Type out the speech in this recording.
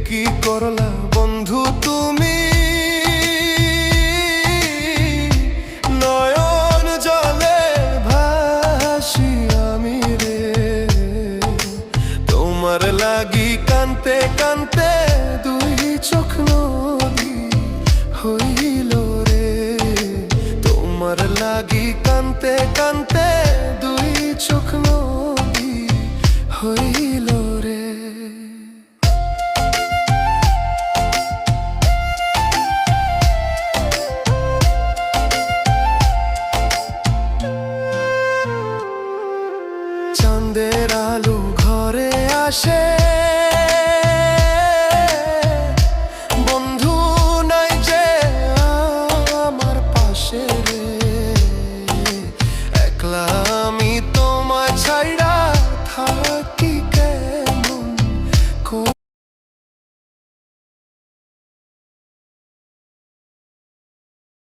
কি করলা বন্ধু তুমি, নয়ন জলে ভাসি আমি রে। তোমার লাগি কানতে কানতে দুই চোখ নদী হইল রে। তোমার লাগি কানতে কানতে দুই চোখ নদী হইল।